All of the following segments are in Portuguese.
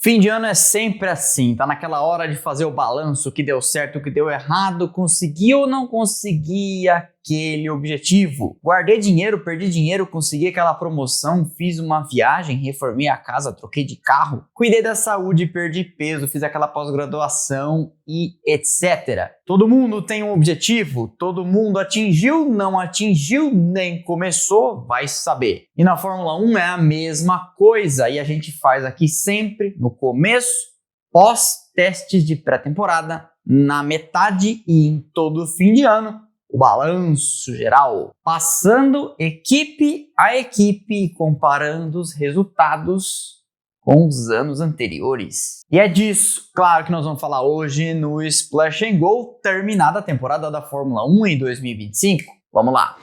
Fim de ano é sempre assim, tá naquela hora de fazer o balanço, o que deu certo, o que deu errado, consegui ou não consegui aquele objetivo. Guardei dinheiro, perdi dinheiro, consegui aquela promoção, fiz uma viagem, reformei a casa, troquei de carro, cuidei da saúde, perdi peso, fiz aquela pós-graduação e etc. Todo mundo tem um objetivo, todo mundo atingiu, não atingiu, nem começou, vai saber. E na Fórmula 1 é a mesma coisa e a gente faz aqui sempre no começo, pós-testes de pré-temporada, na metade e em todo fim de ano, o balanço geral, passando equipe a equipe e comparando os resultados com os anos anteriores. E é disso, claro, que nós vamos falar hoje no Splash and Go, terminada a temporada da Fórmula 1 em 2025. Vamos lá!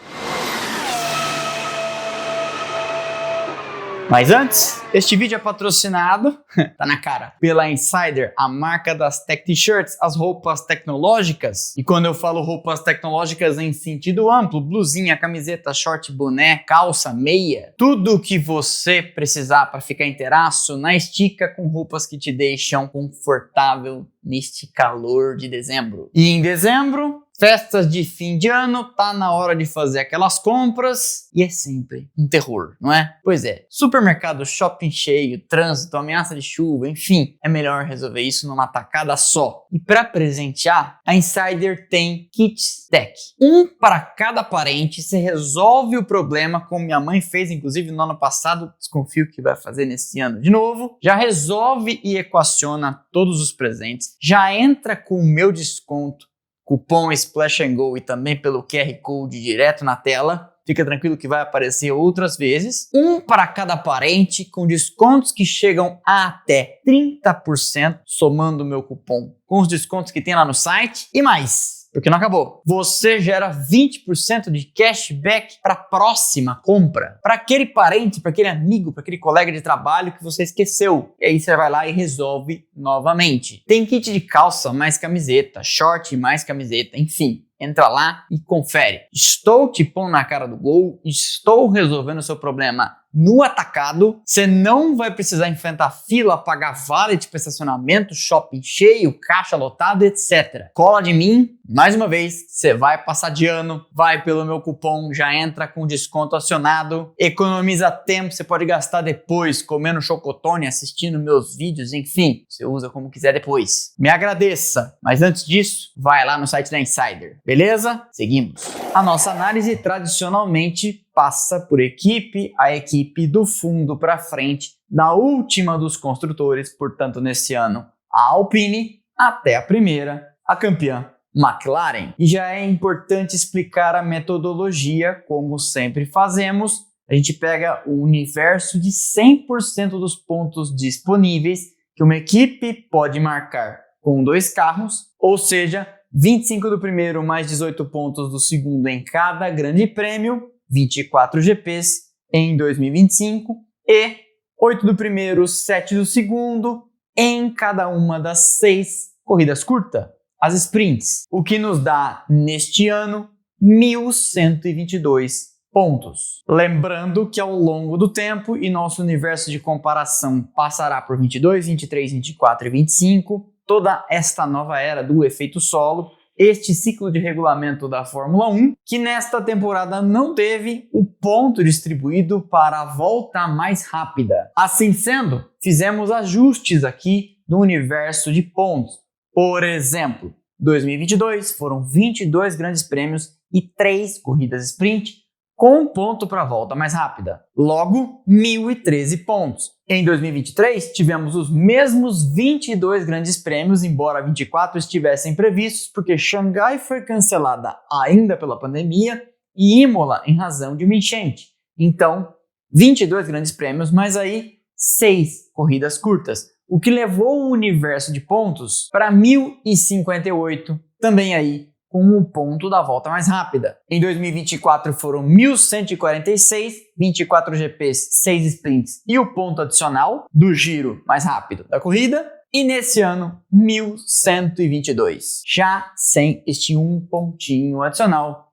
Mas antes, este vídeo é patrocinado, tá na cara, pela Insider, a marca das Tech T-shirts, as roupas tecnológicas. E quando eu falo roupas tecnológicas em sentido amplo, blusinha, camiseta, short, boné, calça, meia, tudo que você precisar para ficar inteiraço na estica com roupas que te deixam confortável neste calor de dezembro. E em dezembro, festas de fim de ano, tá na hora de fazer aquelas compras e é sempre um terror, não é? Pois é, supermercado, shopping cheio, trânsito, ameaça de chuva, enfim, é melhor resolver isso numa tacada só. E para presentear, a Insider tem kits tech. Um para cada parente, você resolve o problema, como minha mãe fez inclusive no ano passado, desconfio que vai fazer nesse ano de novo. Já resolve e equaciona todos os presentes, já entra com o meu desconto, cupom Splash and Go e também pelo QR Code direto na tela. Fica tranquilo que vai aparecer outras vezes. Um para cada parente com descontos que chegam a até 30%, somando o meu cupom com os descontos que tem lá no site e mais. Porque não acabou. Você gera 20% de cashback para a próxima compra. Para aquele parente, para aquele amigo, para aquele colega de trabalho que você esqueceu. E aí você vai lá e resolve novamente. Tem kit de calça mais camiseta, short mais camiseta, enfim. Entra lá e confere. Estou te pondo na cara do gol, estou resolvendo o seu problema no atacado. Você não vai precisar enfrentar fila, pagar vale para estacionamento, shopping cheio, caixa lotado, etc. Cola de mim, mais uma vez, você vai passar de ano, vai pelo meu cupom, já entra com desconto acionado, economiza tempo, você pode gastar depois comendo chocotone, assistindo meus vídeos, enfim, você usa como quiser depois. Me agradeça, mas antes disso, vai lá no site da Insider. Beleza? Seguimos. A nossa análise tradicionalmente passa por equipe a equipe do fundo para frente, da última dos construtores, portanto nesse ano a Alpine, até a primeira, a campeã McLaren. E já é importante explicar a metodologia, como sempre fazemos. A gente pega o universo de 100% dos pontos disponíveis que uma equipe pode marcar com 2 carros, ou seja, 25 do primeiro mais 18 pontos do segundo em cada grande prêmio, 24 GPs em 2025 e 8 do primeiro, 7 do segundo em cada uma das 6 corridas curtas, as sprints, o que nos dá neste ano 1.122 pontos. Lembrando que ao longo do tempo e nosso universo de comparação passará por 22, 23, 24 e 25, toda esta nova era do efeito solo, este ciclo de regulamento da Fórmula 1, que nesta temporada não teve o ponto distribuído para a volta mais rápida. Assim sendo, fizemos ajustes aqui no universo de pontos. Por exemplo, 2022 foram 22 grandes prêmios e 3 corridas sprint, com ponto para a volta mais rápida. Logo, 1.013 pontos. Em 2023, tivemos os mesmos 22 grandes prêmios, embora 24 estivessem previstos, porque Xangai foi cancelada ainda pela pandemia e Imola em razão de uma enchente. Então, 22 grandes prêmios, mas aí 6 corridas curtas, o que levou o universo de pontos para 1.058, também aí com o ponto da volta mais rápida. Em 2024 foram 1.146, 24 GPs, 6 sprints e o ponto adicional do giro mais rápido da corrida. E nesse ano, 1.122, já sem este um pontinho adicional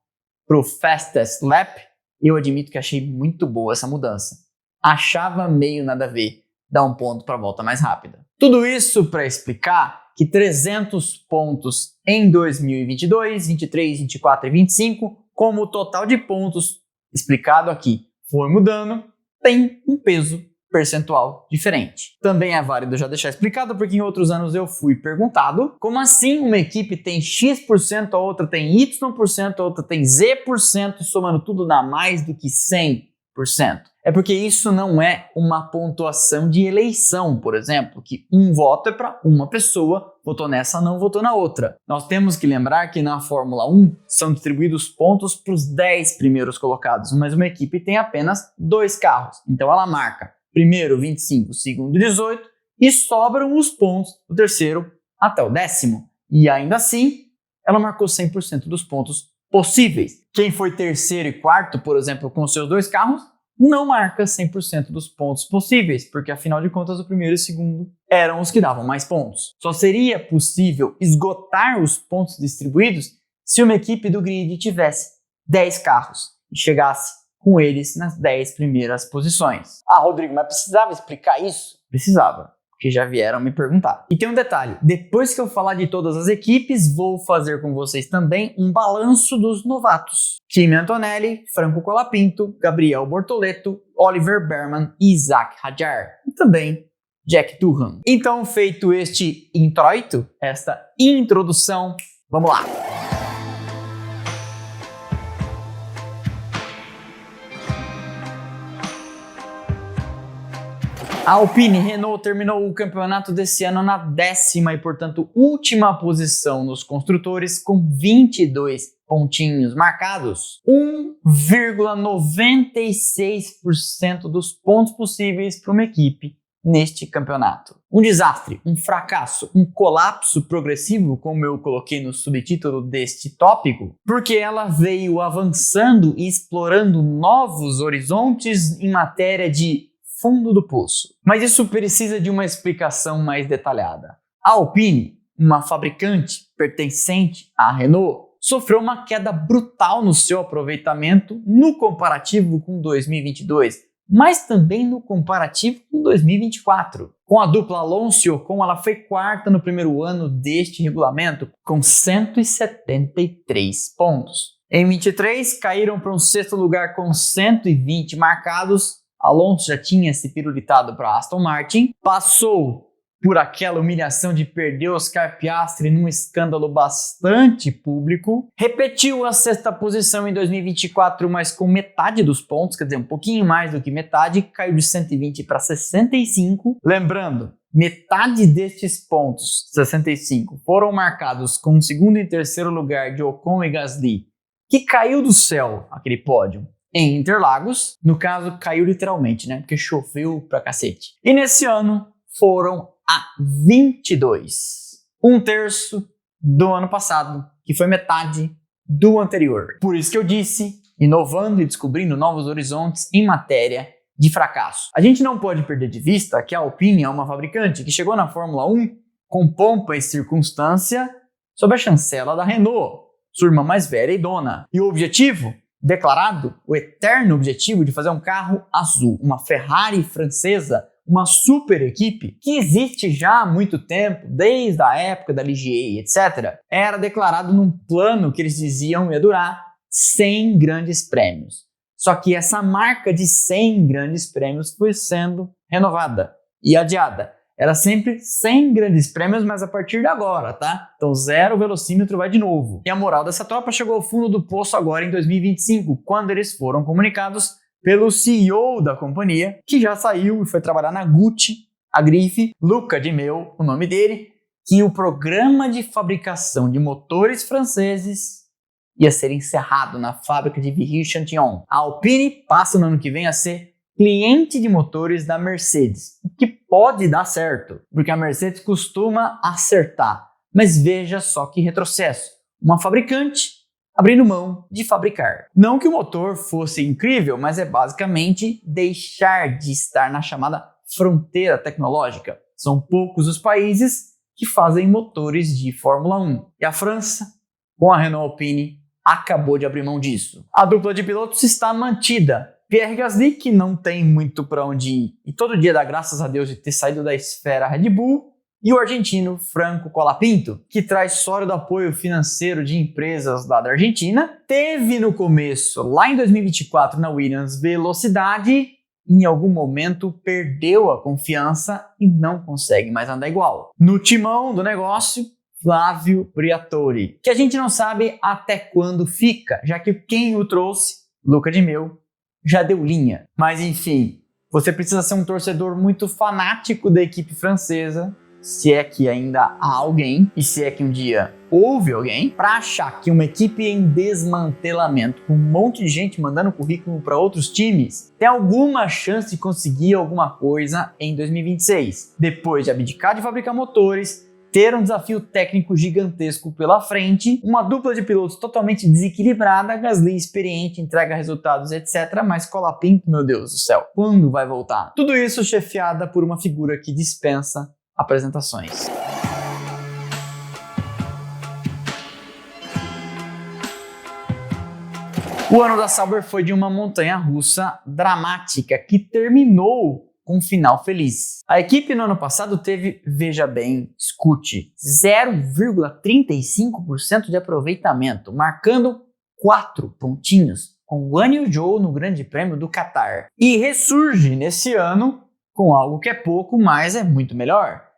para o Fastest Lap. Eu admito que achei muito boa essa mudança. Achava meio nada a ver dar um ponto para a volta mais rápida. Tudo isso para explicar que 300 pontos em 2022, 23, 24 e 25, como o total de pontos explicado aqui foi mudando, tem um peso percentual diferente. Também é válido já deixar explicado porque em outros anos eu fui perguntado como assim uma equipe tem X%, a outra tem Y%, a outra tem Z%, somando tudo dá mais do que 100%. É porque isso não é uma pontuação de eleição, por exemplo, que um voto é para uma pessoa, votou nessa, não votou na outra. Nós temos que lembrar que na Fórmula 1 são distribuídos pontos para os 10 primeiros colocados, mas uma equipe tem apenas 2 carros, então ela marca primeiro 25, segundo 18 e sobram os pontos do terceiro até o 10º. E ainda assim, ela marcou 100% dos pontos possíveis. Quem foi terceiro e quarto, por exemplo, com seus 2 carros, não marca 100% dos pontos possíveis, porque afinal de contas o primeiro e o segundo eram os que davam mais pontos. Só seria possível esgotar os pontos distribuídos se uma equipe do grid tivesse 10 carros e chegasse com eles nas 10 primeiras posições. Ah, Rodrigo, mas precisava explicar isso? Precisava, porque já vieram me perguntar. E tem um detalhe, depois que eu falar de todas as equipes, vou fazer com vocês também um balanço dos novatos. Kimi Antonelli, Franco Colapinto, Gabriel Bortoleto, Oliver Bearman e Isaac Hadjar. E também Jack Doohan. Então, feito este introito, esta introdução, vamos lá! A Alpine Renault terminou o campeonato desse ano na 10ª e, portanto, última posição nos construtores com 22 pontinhos marcados. 1,96% dos pontos possíveis para uma equipe neste campeonato. Um desastre, um fracasso, um colapso progressivo, como eu coloquei no subtítulo deste tópico, porque ela veio avançando e explorando novos horizontes em matéria de fundo do poço. Mas isso precisa de uma explicação mais detalhada. A Alpine, uma fabricante pertencente à Renault, sofreu uma queda brutal no seu aproveitamento no comparativo com 2022, mas também no comparativo com 2024. Com a dupla Alonso e Ocon, ela foi quarta no primeiro ano deste regulamento, com 173 pontos. Em 23, caíram para um sexto lugar com 120 marcados. Alonso já tinha se pirulitado para Aston Martin, passou por aquela humilhação de perder Oscar Piastri num escândalo bastante público, repetiu a sexta posição em 2024, mas com metade dos pontos, quer dizer, um pouquinho mais do que metade, caiu de 120 para 65. Lembrando, metade destes pontos, 65, foram marcados com o segundo e terceiro lugar de Ocon e Gasly, que caiu do céu aquele pódio em Interlagos, no caso caiu literalmente, né, porque choveu pra cacete. E nesse ano foram a 22, um terço do ano passado, que foi metade do anterior. Por isso que eu disse, inovando e descobrindo novos horizontes em matéria de fracasso. A gente não pode perder de vista que a Alpine é uma fabricante que chegou na Fórmula 1 com pompa e circunstância sob a chancela da Renault, sua irmã mais velha e dona. E o objetivo declarado, o eterno objetivo de fazer um carro azul, uma Ferrari francesa, uma super equipe que existe já há muito tempo, desde a época da Ligier, etc., era declarado num plano que eles diziam ia durar 100 grandes prêmios. Só que essa marca de 100 grandes prêmios foi sendo renovada e adiada. Era sempre 100 grandes prêmios, mas a partir de agora, tá? Então 0 velocímetro vai de novo. E a moral dessa tropa chegou ao fundo do poço agora em 2025, quando eles foram comunicados pelo CEO da companhia, que já saiu e foi trabalhar na Gucci, a grife, Luca Di Meo, o nome dele, que o programa de fabricação de motores franceses ia ser encerrado na fábrica de Viry-Châtillon. A Alpine passa no ano que vem a ser cliente de motores da Mercedes, o que pode dar certo, porque a Mercedes costuma acertar. Mas veja só que retrocesso. Uma fabricante abrindo mão de fabricar. Não que o motor fosse incrível, mas é basicamente deixar de estar na chamada fronteira tecnológica. São poucos os países que fazem motores de Fórmula 1. E a França, com a Renault Alpine, acabou de abrir mão disso. A dupla de pilotos está mantida, Pierre Gasly, que não tem muito para onde ir e todo dia dá graças a Deus de ter saído da esfera Red Bull. E o argentino Franco Colapinto, que traz sólido apoio financeiro de empresas lá da Argentina, teve no começo, lá em 2024, na Williams, velocidade, em algum momento perdeu a confiança e não consegue mais andar igual. No timão do negócio, Flávio Briatore, que a gente não sabe até quando fica, já que quem o trouxe, Luca de Meo, já deu linha. Mas enfim, você precisa ser um torcedor muito fanático da equipe francesa, se é que ainda há alguém, e se é que um dia houve alguém, para achar que uma equipe em desmantelamento, com um monte de gente mandando currículo para outros times, tem alguma chance de conseguir alguma coisa em 2026, depois de abdicar de fabricar motores, ter um desafio técnico gigantesco pela frente, uma dupla de pilotos totalmente desequilibrada, Gasly experiente, entrega resultados, etc. Mas Colapinto, meu Deus do céu, quando vai voltar? Tudo isso chefiada por uma figura que dispensa apresentações. O ano da Sauber foi de uma montanha-russa dramática que terminou com um final feliz. A equipe no ano passado teve, veja bem, escute, 0,35% de aproveitamento, marcando 4 pontinhos com Guan Yu Zhou no Grande Prêmio do Catar. E ressurge nesse ano com algo que é pouco, mas é muito melhor.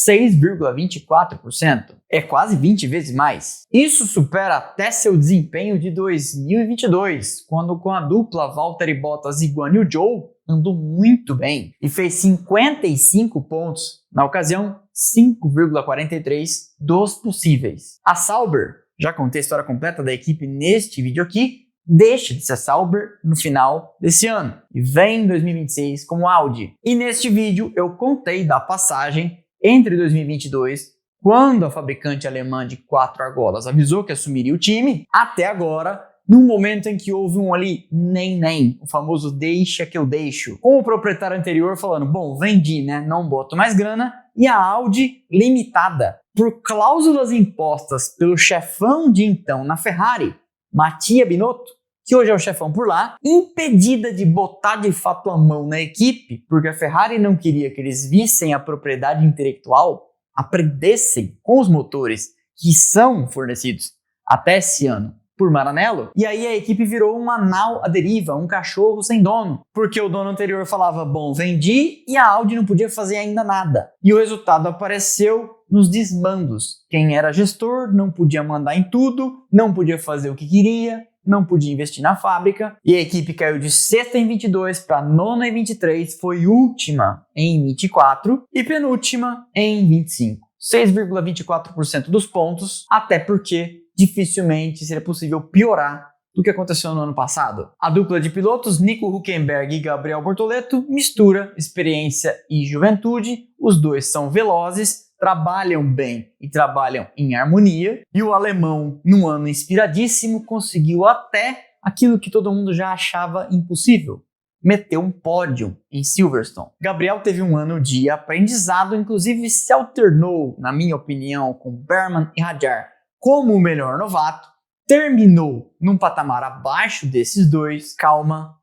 6,24%. É quase 20 vezes mais. Isso supera até seu desempenho de 2022, quando com a dupla Valtteri Bottas e Guan Yu Zhou andou muito bem e fez 55 pontos, na ocasião 5,43 dos possíveis. A Sauber, já contei a história completa da equipe neste vídeo aqui, deixa de ser Sauber no final desse ano e vem em 2026 como Audi. E neste vídeo eu contei da passagem entre 2022, quando a fabricante alemã de 4 argolas avisou que assumiria o time, até agora, num momento em que houve um ali nem, o famoso deixa que eu deixo, com o proprietário anterior falando, bom, vendi, né, não boto mais grana, e a Audi limitada por cláusulas impostas pelo chefão de então na Ferrari, Mattia Binotto, que hoje é o chefão por lá, impedida de botar de fato a mão na equipe, porque a Ferrari não queria que eles vissem a propriedade intelectual, aprendessem com os motores que são fornecidos até esse ano por Maranello, e aí a equipe virou um anal à deriva, um cachorro sem dono, porque o dono anterior falava, bom, vendi, e a Audi não podia fazer ainda nada. E o resultado apareceu nos desmandos. Quem era gestor não podia mandar em tudo, não podia fazer o que queria, não podia investir na fábrica, e a equipe caiu de sexta em 22 para nona em 23, foi última em 24 e penúltima em 25. 6,24% dos pontos, até porque dificilmente seria possível piorar do que aconteceu no ano passado. A dupla de pilotos Nico Hülkenberg e Gabriel Bortoleto mistura experiência e juventude, os dois são velozes, trabalham bem e trabalham em harmonia, e o alemão, num ano inspiradíssimo, conseguiu até aquilo que todo mundo já achava impossível, meter um pódio em Silverstone. Gabriel teve um ano de aprendizado, inclusive se alternou, na minha opinião, com Berman e Hadjar como o melhor novato, terminou num patamar abaixo desses dois, calma,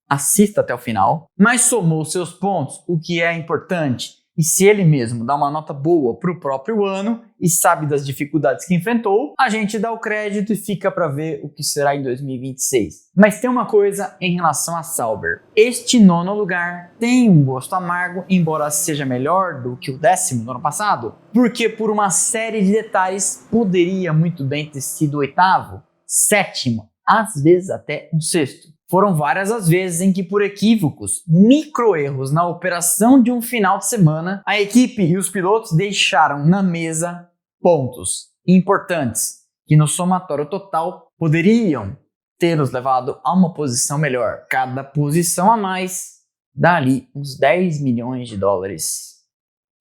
assista até o final, mas somou seus pontos, o que é importante. E se ele mesmo dá uma nota boa para o próprio ano e sabe das dificuldades que enfrentou, a gente dá o crédito e fica para ver o que será em 2026. Mas tem uma coisa em relação a Sauber. Este nono lugar tem um gosto amargo, embora seja melhor do que o 10º do ano passado, porque por uma série de detalhes poderia muito bem ter sido 8º, 7º, às vezes até um 6º. Foram várias as vezes em que, por equívocos, micro-erros na operação de um final de semana, a equipe e os pilotos deixaram na mesa pontos importantes que no somatório total poderiam ter nos levado a uma posição melhor. Cada posição a mais dá ali uns 10 milhões de dólares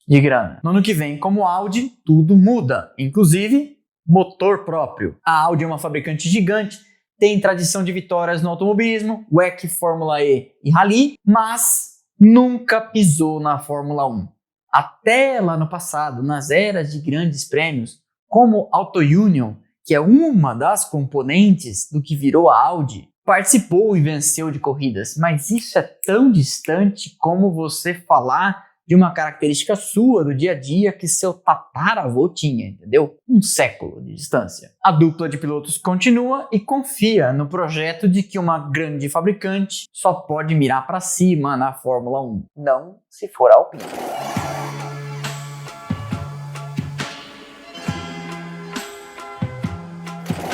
de grana. No ano que vem, como Audi, tudo muda, inclusive motor próprio. A Audi é uma fabricante gigante, tem tradição de vitórias no automobilismo, WEC, Fórmula E e Rally, mas nunca pisou na Fórmula 1. Até lá no passado, nas eras de grandes prêmios, como Auto Union, que é uma das componentes do que virou a Audi, participou e venceu de corridas, mas isso é tão distante como você falar de uma característica sua do dia a dia que seu tataravô tinha, entendeu? Um século de distância. A dupla de pilotos continua e confia no projeto de que uma grande fabricante só pode mirar para cima na Fórmula 1, não se for a Alpine.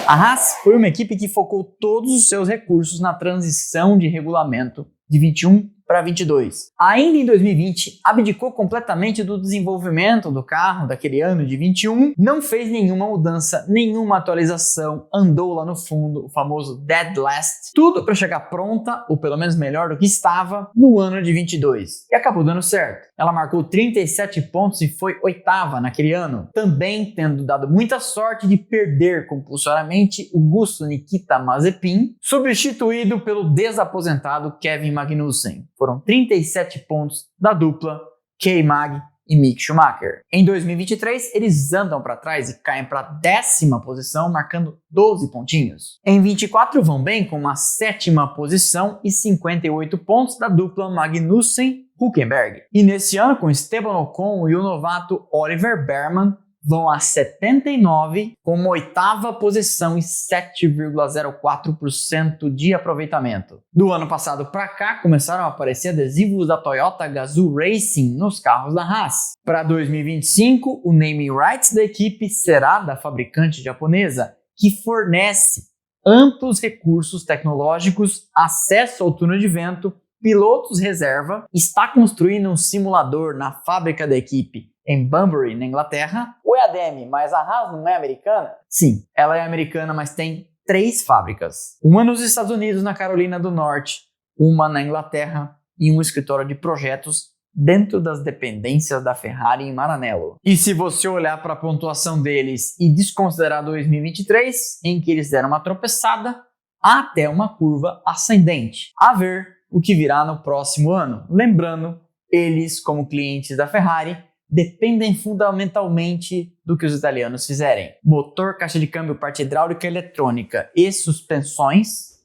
A Haas foi uma equipe que focou todos os seus recursos na transição de regulamento de 21 para 22. Ainda em 2020, abdicou completamente do desenvolvimento do carro daquele ano de 21, não fez nenhuma mudança, nenhuma atualização, andou lá no fundo, o famoso dead last, tudo para chegar pronta, ou pelo menos melhor do que estava, no ano de 22. E acabou dando certo. Ela marcou 37 pontos e foi oitava naquele ano, também tendo dado muita sorte de perder compulsoriamente o Gusto Nikita Mazepin, substituído pelo desaposentado Kevin Magnussen. Foram 37 pontos da dupla K-Mag e Mick Schumacher. Em 2023, eles andam para trás e caem para a 10ª posição, marcando 12 pontinhos. Em 24, vão bem com uma 7ª posição e 58 pontos da dupla Magnussen-Hülkenberg. E nesse ano, com Esteban Ocon e o novato Oliver Bearman, vão a 79 com uma 8ª posição e 7,04% de aproveitamento. Do ano passado para cá, começaram a aparecer adesivos da Toyota Gazoo Racing nos carros da Haas. Para 2025, o naming rights da equipe será da fabricante japonesa, que fornece amplos recursos tecnológicos, acesso ao túnel de vento, pilotos reserva, está construindo um simulador na fábrica da equipe em Bunbury, na Inglaterra. O EADM, mas a Haas não é americana? Sim, ela é americana, mas tem 3 fábricas. Uma nos Estados Unidos, na Carolina do Norte, uma na Inglaterra e um escritório de projetos dentro das dependências da Ferrari em Maranello. E se você olhar para a pontuação deles e desconsiderar 2023, em que eles deram uma tropeçada, há até uma curva ascendente. A ver o que virá no próximo ano. Lembrando, eles, como clientes da Ferrari, dependem fundamentalmente do que os italianos fizerem. Motor, caixa de câmbio, parte hidráulica, eletrônica e suspensões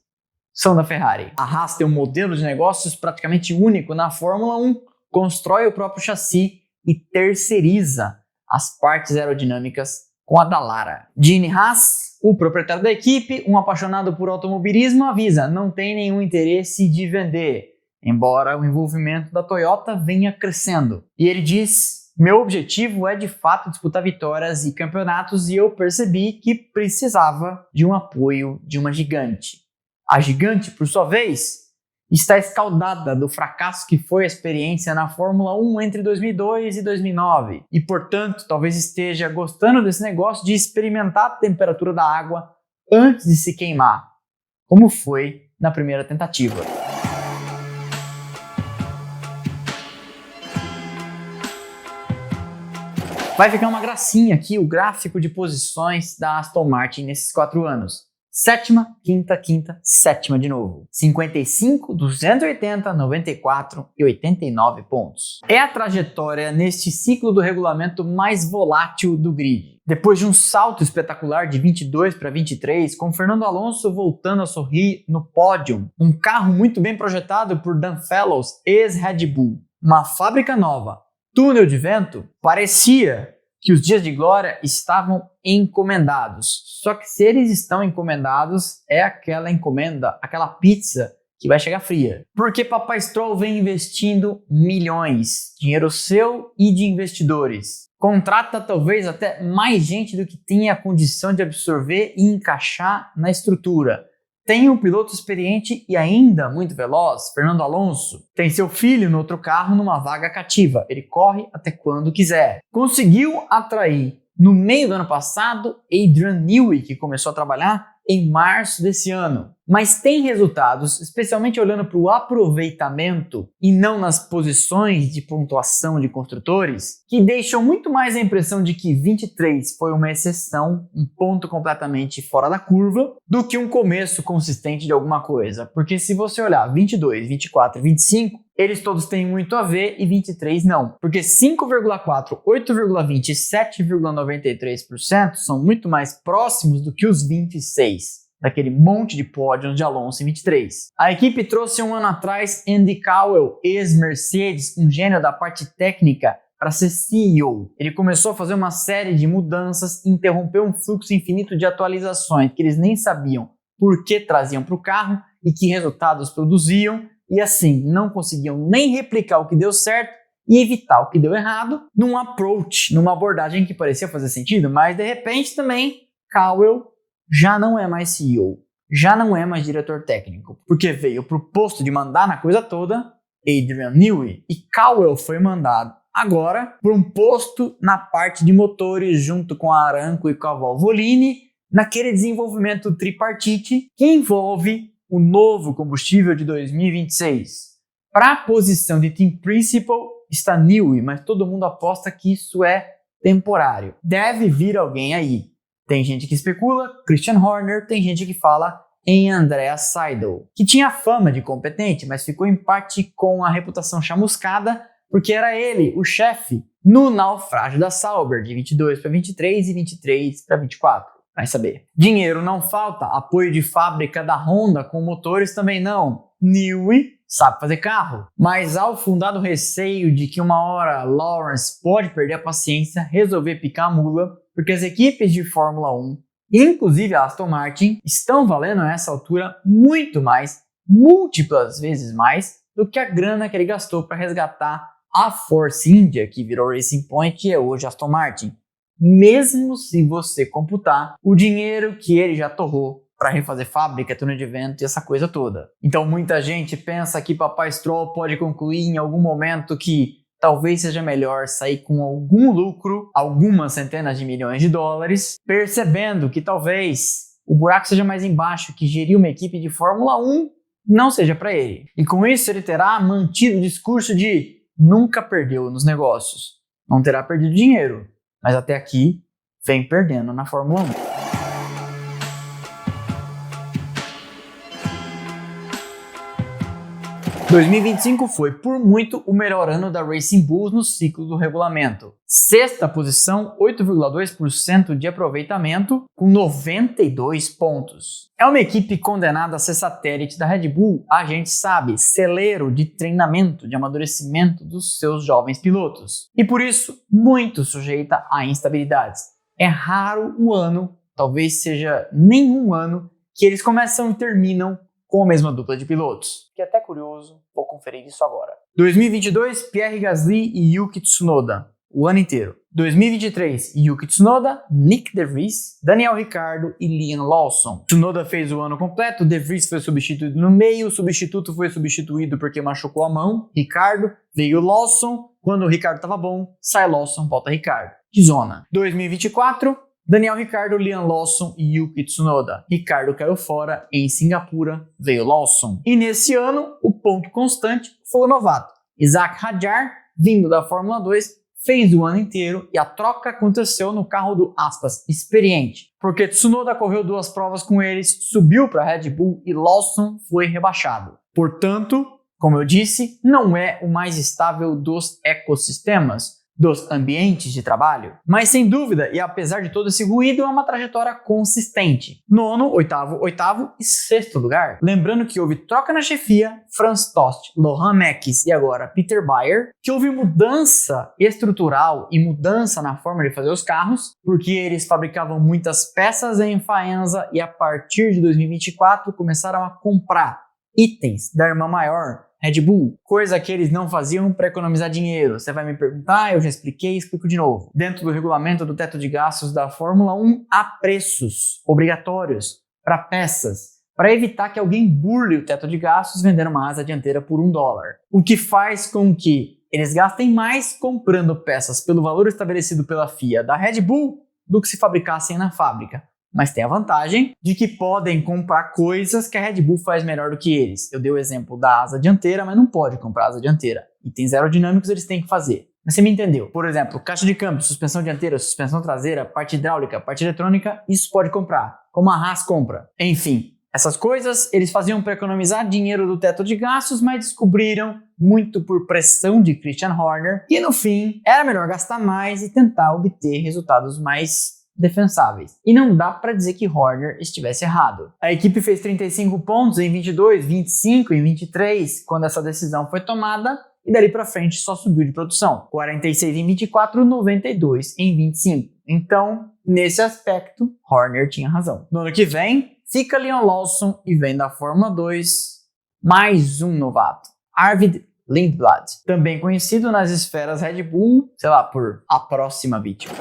são da Ferrari. A Haas tem um modelo de negócios praticamente único na Fórmula 1, constrói o próprio chassi e terceiriza as partes aerodinâmicas com a Dallara. Gene Haas, o proprietário da equipe, um apaixonado por automobilismo, avisa: não tem nenhum interesse de vender, embora o envolvimento da Toyota venha crescendo. E ele diz: meu objetivo é de fato disputar vitórias e campeonatos e eu percebi que precisava de um apoio de uma gigante. A gigante, por sua vez, está escaldada do fracasso que foi a experiência na Fórmula 1 entre 2002 e 2009 e, portanto, talvez esteja gostando desse negócio de experimentar a temperatura da água antes de se queimar, como foi na primeira tentativa. Vai ficar uma gracinha aqui o gráfico de posições da Aston Martin nesses 4 anos. 7ª, 5ª, 5ª, 7ª de novo. 55, 280, 94 e 89 pontos. É a trajetória neste ciclo do regulamento mais volátil do grid. Depois de um salto espetacular de 22 para 23, com Fernando Alonso voltando a sorrir no pódio, um carro muito bem projetado por Dan Fellows, ex-Red Bull, uma fábrica nova, túnel de vento, parecia que os dias de glória estavam encomendados. Só que se eles estão encomendados, é aquela encomenda, aquela pizza que vai chegar fria. Porque Papai Stroll vem investindo milhões, dinheiro seu e de investidores. Contrata talvez até mais gente do que tem a condição de absorver e encaixar na estrutura. Tem um piloto experiente e ainda muito veloz, Fernando Alonso. Tem seu filho no outro carro numa vaga cativa. Ele corre até quando quiser. Conseguiu atrair, no meio do ano passado, Adrian Newey, que começou a trabalhar em março desse ano. Mas tem resultados, especialmente olhando para o aproveitamento e não nas posições de pontuação de construtores, que deixam muito mais a impressão de que 23 foi uma exceção, um ponto completamente fora da curva, do que um começo consistente de alguma coisa. Porque se você olhar 22, 24 e 25, eles todos têm muito a ver e 23 não. Porque 5,4, 8,20 e 7,93% são muito mais próximos do que os 26. daquele monte de pódios de Alonso em 23. A equipe trouxe um ano atrás Andy Cowell, ex-Mercedes, um gênio da parte técnica, para ser CEO. Ele começou a fazer uma série de mudanças e interrompeu um fluxo infinito de atualizações que eles nem sabiam por que traziam para o carro e que resultados produziam, e assim não conseguiam nem replicar o que deu certo e evitar o que deu errado num approach, numa abordagem que parecia fazer sentido, mas de repente também Cowell já não é mais CEO, já não é mais diretor técnico, porque veio para o posto de mandar na coisa toda Adrian Newey, e Cowell foi mandado agora para um posto na parte de motores junto com a Aramco e com a Valvoline, naquele desenvolvimento tripartite que envolve o novo combustível de 2026. Para a posição de Team Principal está Newey, mas todo mundo aposta que isso é temporário. Deve vir alguém aí. Tem gente que especula, Christian Horner, tem gente que fala em Andreas Seidel, que tinha fama de competente, mas ficou em parte com a reputação chamuscada, porque era ele, o chefe, no naufrágio da Sauber, de 22 para 23 e 23 para 24. Vai saber. Dinheiro não falta, apoio de fábrica da Honda com motores também não. Newey sabe fazer carro, mas ao fundado receio de que uma hora Lawrence pode perder a paciência, resolver picar a mula, porque as equipes de Fórmula 1, inclusive a Aston Martin, estão valendo a essa altura muito mais, múltiplas vezes mais, do que a grana que ele gastou para resgatar a Force India, que virou Racing Point e é hoje Aston Martin. Mesmo se você computar o dinheiro que ele já torrou para refazer fábrica, túnel de vento e essa coisa toda. Então muita gente pensa que Papai Stroll pode concluir em algum momento que talvez seja melhor sair com algum lucro, algumas centenas de milhões de dólares, percebendo que talvez o buraco seja mais embaixo, que gerir uma equipe de Fórmula 1 não seja para ele. E com isso ele terá mantido o discurso de nunca perdeu nos negócios. Não terá perdido dinheiro, mas até aqui vem perdendo na Fórmula 1. 2025 foi, por muito, o melhor ano da Racing Bulls no ciclo do regulamento. Sexta posição, 8,2% de aproveitamento, com 92 pontos. É uma equipe condenada a ser satélite da Red Bull, a gente sabe, celeiro de treinamento, de amadurecimento dos seus jovens pilotos. E por isso, muito sujeita a instabilidades. É raro o ano, talvez seja nenhum ano, que eles começam e terminam com a mesma dupla de pilotos. Que é até curioso, vou conferir isso agora. 2022, Pierre Gasly e Yuki Tsunoda, o ano inteiro. 2023, Yuki Tsunoda, Nick De Vries, Daniel Ricciardo e Liam Lawson. Tsunoda fez o ano completo, De Vries foi substituído no meio, o substituto foi substituído porque machucou a mão, Ricciardo, veio Lawson, quando o Ricciardo estava bom, sai Lawson, volta Ricciardo. Que zona. 2024, Daniel Ricciardo, Liam Lawson e Yuki Tsunoda. Ricciardo caiu fora, em Singapura veio Lawson. E nesse ano, o ponto constante foi o novato. Isaac Hadjar, vindo da Fórmula 2, fez o ano inteiro e a troca aconteceu no carro do, aspas, experiente. Porque Tsunoda correu 2 provas com eles, subiu para a Red Bull e Lawson foi rebaixado. Portanto, como eu disse, não é o mais estável dos ecossistemas, dos ambientes de trabalho, mas sem dúvida, e apesar de todo esse ruído, é uma trajetória consistente. 9º, 8º e 6º lugar. Lembrando que houve troca na chefia, Franz Tost, Lohan Mekis e agora Peter Bayer, que houve mudança estrutural e mudança na forma de fazer os carros, porque eles fabricavam muitas peças em Faenza e a partir de 2024 começaram a comprar itens da irmã maior, Red Bull, coisa que eles não faziam para economizar dinheiro. Você vai me perguntar, eu já expliquei, explico de novo. Dentro do regulamento do teto de gastos da Fórmula 1, há preços obrigatórios para peças, para evitar que alguém burle o teto de gastos vendendo uma asa dianteira por $1. O que faz com que eles gastem mais comprando peças pelo valor estabelecido pela FIA da Red Bull do que se fabricassem na fábrica. Mas tem a vantagem de que podem comprar coisas que a Red Bull faz melhor do que eles. Eu dei o exemplo da asa dianteira, mas não pode comprar asa dianteira. Itens aerodinâmicos eles têm que fazer. Mas você me entendeu. Por exemplo, caixa de câmbio, suspensão dianteira, suspensão traseira, parte hidráulica, parte eletrônica, isso pode comprar. Como a Haas compra. Enfim, essas coisas eles faziam para economizar dinheiro do teto de gastos, mas descobriram, muito por pressão de Christian Horner, que no fim era melhor gastar mais e tentar obter resultados mais defensáveis. E não dá para dizer que Horner estivesse errado. A equipe fez 35 pontos em 22, 25 em 23, quando essa decisão foi tomada, e dali para frente só subiu de produção. 46 em 24, 92 em 25. Então, nesse aspecto, Horner tinha razão. No ano que vem, fica Leon Lawson e vem da Fórmula 2 mais um novato, Arvid Lindblad, também conhecido nas esferas Red Bull, sei lá, por a próxima vítima.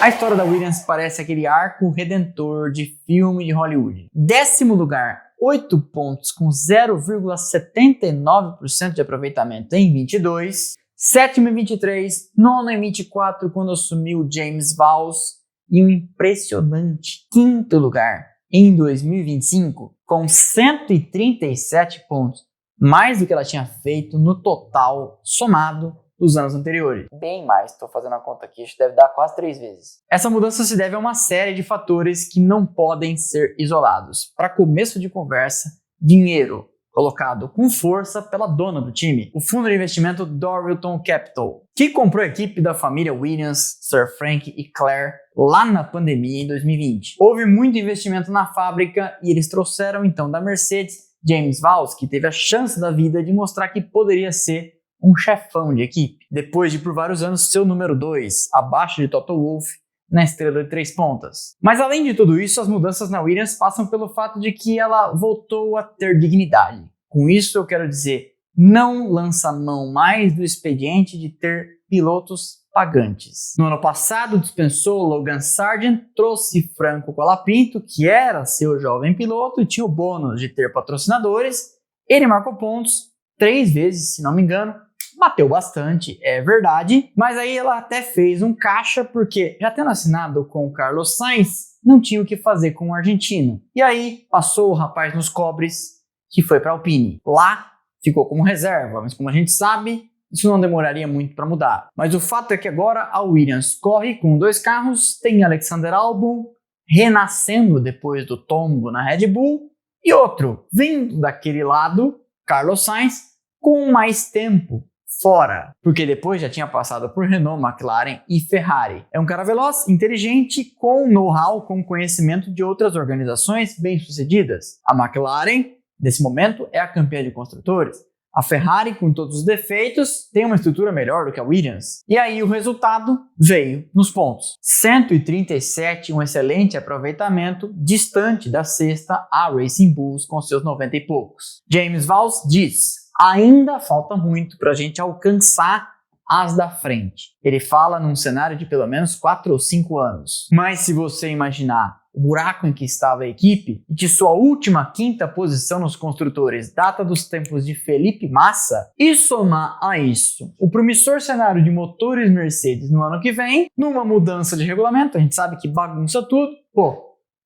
A história da Williams parece aquele arco redentor de filme de Hollywood. 10º lugar, 8 pontos com 0,79% de aproveitamento em 22. 7º em 23, 9º em 24 quando assumiu James Vowles. E um impressionante 5º lugar em 2025 com 137 pontos. Mais do que ela tinha feito no total somado dos anos anteriores. Bem mais, estou fazendo a conta aqui, isso deve dar quase 3 vezes. Essa mudança se deve a uma série de fatores que não podem ser isolados. Para começo de conversa, dinheiro colocado com força pela dona do time, o fundo de investimento Dorilton Capital, que comprou a equipe da família Williams, Sir Frank e Claire lá na pandemia em 2020. Houve muito investimento na fábrica e eles trouxeram então da Mercedes James Vowles, que teve a chance da vida de mostrar que poderia ser um chefão de equipe, depois de por vários anos ser o número 2, abaixo de Toto Wolff na estrela de 3 pontas. Mas além de tudo isso, as mudanças na Williams passam pelo fato de que ela voltou a ter dignidade. Com isso eu quero dizer, não lança mão mais do expediente de ter pilotos pagantes. No ano passado dispensou Logan Sargent, trouxe Franco Colapinto, que era seu jovem piloto e tinha o bônus de ter patrocinadores. Ele marcou pontos 3 vezes, se não me engano, bateu bastante, é verdade, mas aí ela até fez um caixa porque, já tendo assinado com o Carlos Sainz, não tinha o que fazer com o argentino. E aí passou o rapaz nos cobres, que foi para a Alpine. Lá ficou como reserva, mas como a gente sabe, isso não demoraria muito para mudar. Mas o fato é que agora a Williams corre com 2 carros, tem Alexander Albon renascendo depois do tombo na Red Bull, e outro vindo daquele lado, Carlos Sainz, com mais tempo fora, porque depois já tinha passado por Renault, McLaren e Ferrari. É um cara veloz, inteligente, com know-how, com conhecimento de outras organizações bem-sucedidas. A McLaren, nesse momento, é a campeã de construtores. A Ferrari, com todos os defeitos, tem uma estrutura melhor do que a Williams. E aí o resultado veio nos pontos. 137, um excelente aproveitamento, distante da sexta, a Racing Bulls com seus 90 e poucos. James Vowles diz: ainda falta muito para a gente alcançar as da frente. Ele fala num cenário de pelo menos 4 ou 5 anos. Mas se você imaginar o buraco em que estava a equipe e que sua última 5ª posição nos construtores data dos tempos de Felipe Massa, e somar a isso o promissor cenário de motores Mercedes no ano que vem, numa mudança de regulamento, a gente sabe que bagunça tudo,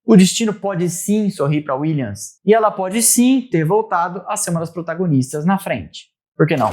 o destino pode sim sorrir para Williams e ela pode sim ter voltado a ser uma das protagonistas na frente. Por que não?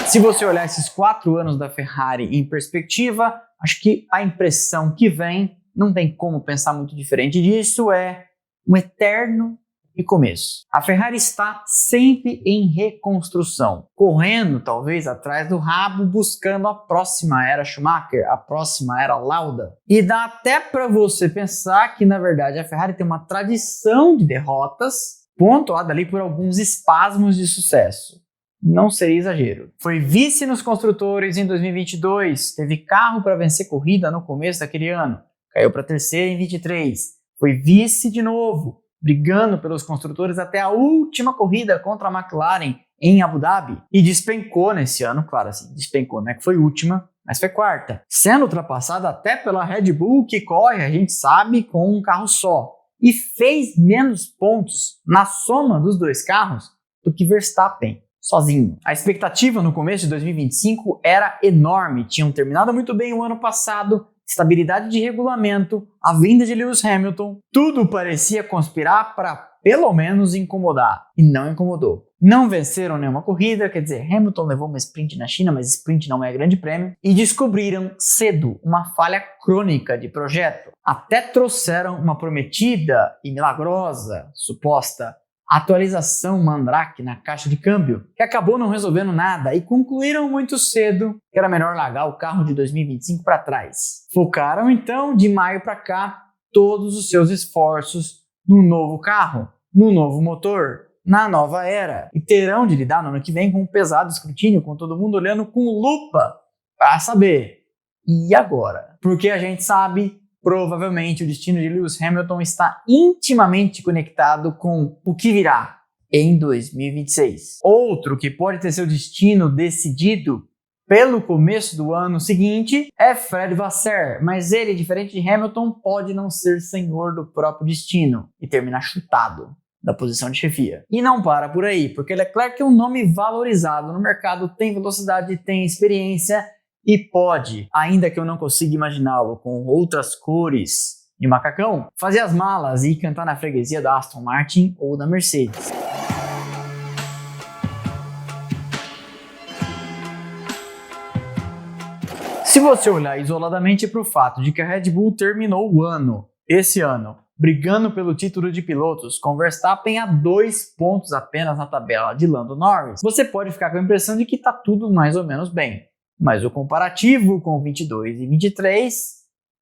Se você olhar esses 4 anos da Ferrari em perspectiva, acho que a impressão que vem, não tem como pensar muito diferente disso, é um eterno recomeço. A Ferrari está sempre em reconstrução, correndo talvez atrás do rabo, buscando a próxima era Schumacher, a próxima era Lauda. E dá até para você pensar que, na verdade, a Ferrari tem uma tradição de derrotas, pontuada ali por alguns espasmos de sucesso. Não seria exagero. Foi vice nos construtores em 2022, teve carro para vencer corrida no começo daquele ano, caiu para terceira em 23, foi vice de novo, brigando pelos construtores até a última corrida contra a McLaren em Abu Dhabi, e despencou nesse ano, claro assim, despencou, não é que foi última, mas foi 4ª, sendo ultrapassada até pela Red Bull, que corre, a gente sabe, com um carro só, e fez menos pontos na soma dos 2 carros do que Verstappen sozinho. A expectativa no começo de 2025 era enorme, tinham terminado muito bem o ano passado, estabilidade de regulamento, a vinda de Lewis Hamilton, tudo parecia conspirar para pelo menos incomodar, e não incomodou. Não venceram nenhuma corrida, quer dizer, Hamilton levou uma sprint na China, mas sprint não é grande prêmio, e descobriram cedo uma falha crônica de projeto. Até trouxeram uma prometida e milagrosa, suposta, atualização Mandrake na caixa de câmbio, que acabou não resolvendo nada, e concluíram muito cedo que era melhor largar o carro de 2025 para trás. Focaram então, de maio para cá, todos os seus esforços no novo carro, no novo motor, na nova era, e terão de lidar no ano que vem com um pesado escrutínio, com todo mundo olhando com lupa para saber. E agora? Porque a gente sabe, provavelmente o destino de Lewis Hamilton está intimamente conectado com o que virá em 2026. Outro que pode ter seu destino decidido pelo começo do ano seguinte é Fred Vasseur, mas ele, diferente de Hamilton, pode não ser senhor do próprio destino e terminar chutado da posição de chefia. E não para por aí, porque Leclerc é um nome valorizado no mercado, tem velocidade, tem experiência e pode, ainda que eu não consiga imaginá-lo com outras cores de macacão, fazer as malas e cantar na freguesia da Aston Martin ou da Mercedes. Se você olhar isoladamente para o fato de que a Red Bull terminou o ano, esse ano, brigando pelo título de pilotos, com Verstappen a 2 pontos apenas na tabela de Lando Norris, você pode ficar com a impressão de que está tudo mais ou menos bem. Mas o comparativo com 22 e 23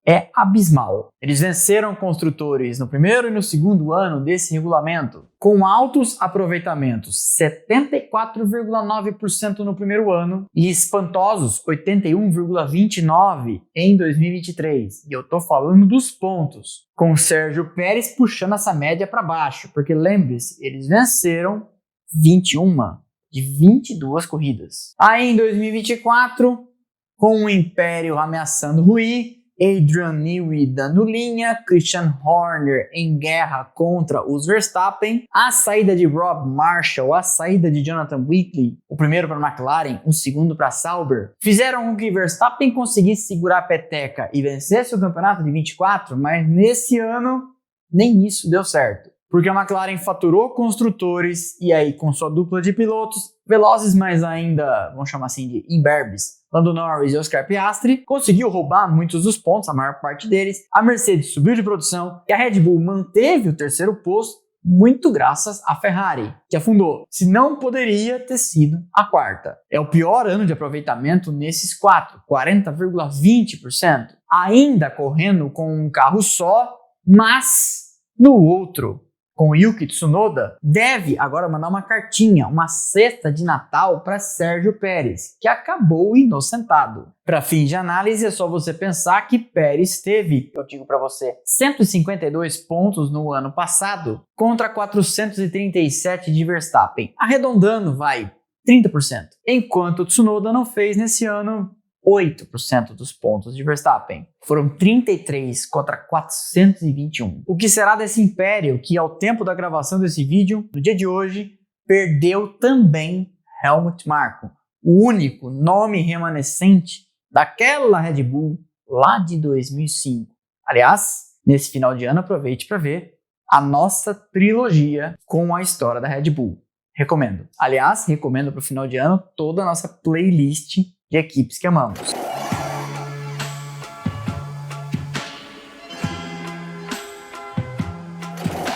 é abismal. Eles venceram construtores no primeiro e no segundo ano desse regulamento, com altos aproveitamentos, 74,9% no primeiro ano e espantosos 81,29% em 2023. E eu tô falando dos pontos, com Sérgio Pérez puxando essa média para baixo, porque lembre-se, eles venceram 21 de 22 corridas. Aí em 2024, com o Império ameaçando ruir, Adrian Newey dando linha, Christian Horner em guerra contra os Verstappen, a saída de Rob Marshall, a saída de Jonathan Whitley, o primeiro para a McLaren, o segundo para a Sauber, fizeram com que Verstappen conseguisse segurar a peteca e vencesse o campeonato de 24, mas nesse ano nem isso deu certo. Porque a McLaren faturou construtores e aí com sua dupla de pilotos, velozes mas ainda, vamos chamar assim de imberbes, Lando Norris e Oscar Piastri, conseguiu roubar muitos dos pontos, a maior parte deles, a Mercedes subiu de produção e a Red Bull manteve o terceiro posto muito graças à Ferrari, que afundou, se não poderia ter sido a quarta. É o pior ano de aproveitamento nesses quatro, 40,20%, ainda correndo com um carro só, mas no outro, com Yuki Tsunoda, deve agora mandar uma cartinha, uma cesta de Natal para Sérgio Pérez, que acabou inocentado. Para fins de análise, é só você pensar que Pérez teve, eu digo para você, 152 pontos no ano passado contra 437 de Verstappen. Arredondando, vai, 30%. Enquanto Tsunoda não fez nesse ano 8% dos pontos de Verstappen. Foram 33 contra 421. O que será desse império que, ao tempo da gravação desse vídeo, no dia de hoje, perdeu também Helmut Marko, o único nome remanescente daquela Red Bull lá de 2005. Aliás, nesse final de ano, aproveite para ver a nossa trilogia com a história da Red Bull. Recomendo. Aliás, recomendo para o final de ano toda a nossa playlist de equipes que amamos.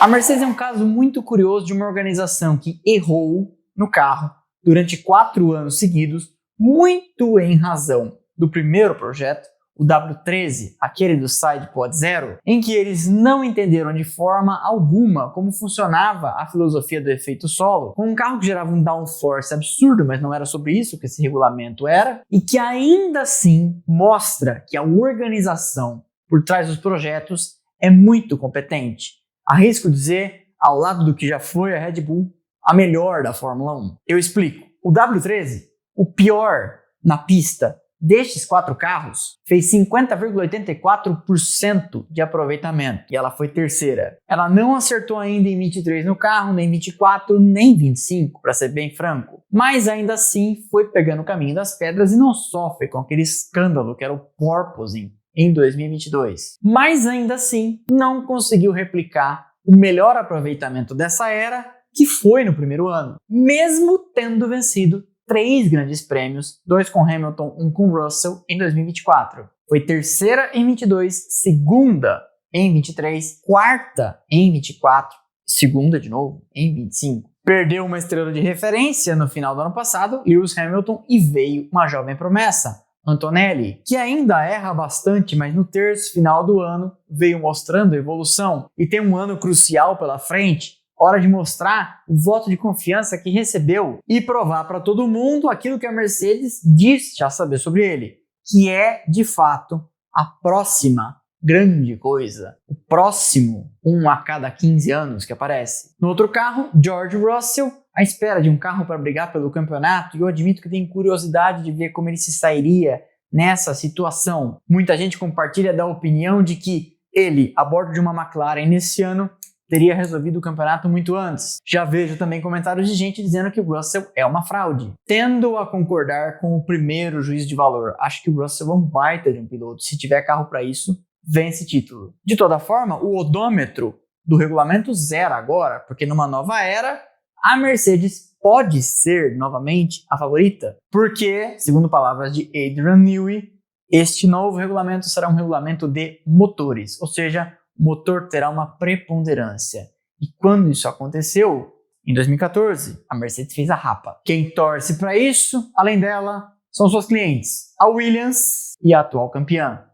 A Mercedes é um caso muito curioso de uma organização que errou no carro durante 4 anos seguidos, muito em razão do primeiro projeto, o W13, aquele do SidePod Zero, em que eles não entenderam de forma alguma como funcionava a filosofia do efeito solo, com um carro que gerava um downforce absurdo, mas não era sobre isso que esse regulamento era, e que ainda assim mostra que a organização por trás dos projetos é muito competente. Arrisco dizer, ao lado do que já foi a Red Bull, a melhor da Fórmula 1. Eu explico. O W13, o pior na pista destes 4 carros, fez 50,84% de aproveitamento e ela foi terceira. Ela não acertou ainda em 23 no carro, nem 24, nem 25, para ser bem franco. Mas ainda assim foi pegando o caminho das pedras e não sofre com aquele escândalo que era o porpoising em 2022. Mas ainda assim não conseguiu replicar o melhor aproveitamento dessa era, que foi no primeiro ano, mesmo tendo vencido 3 grandes prêmios, 2 com Hamilton, 1 com Russell, em 2024. Foi terceira em 22, segunda em 23, quarta em 24, segunda de novo em 25. Perdeu uma estrela de referência no final do ano passado, Lewis Hamilton, e veio uma jovem promessa, Antonelli, que ainda erra bastante, mas no terço final do ano veio mostrando evolução e tem um ano crucial pela frente. Hora de mostrar o voto de confiança que recebeu e provar para todo mundo aquilo que a Mercedes diz já saber sobre ele, que é, de fato, a próxima grande coisa, o próximo a cada 15 anos que aparece. No outro carro, George Russell, à espera de um carro para brigar pelo campeonato, e eu admito que tenho curiosidade de ver como ele se sairia nessa situação. Muita gente compartilha da opinião de que ele, a bordo de uma McLaren nesse ano, teria resolvido o campeonato muito antes. Já vejo também comentários de gente dizendo que o Russell é uma fraude. Tendo a concordar com o primeiro juízo de valor. Acho que o Russell é um baita de um piloto. Se tiver carro para isso, vence título. De toda forma, o odômetro do regulamento zera agora, porque numa nova era, a Mercedes pode ser novamente a favorita. Porque, segundo palavras de Adrian Newey, este novo regulamento será um regulamento de motores, ou seja, o motor terá uma preponderância. E quando isso aconteceu, em 2014, a Mercedes fez a rapa. Quem torce para isso, além dela, são suas clientes, a Williams e a atual campeã,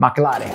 McLaren.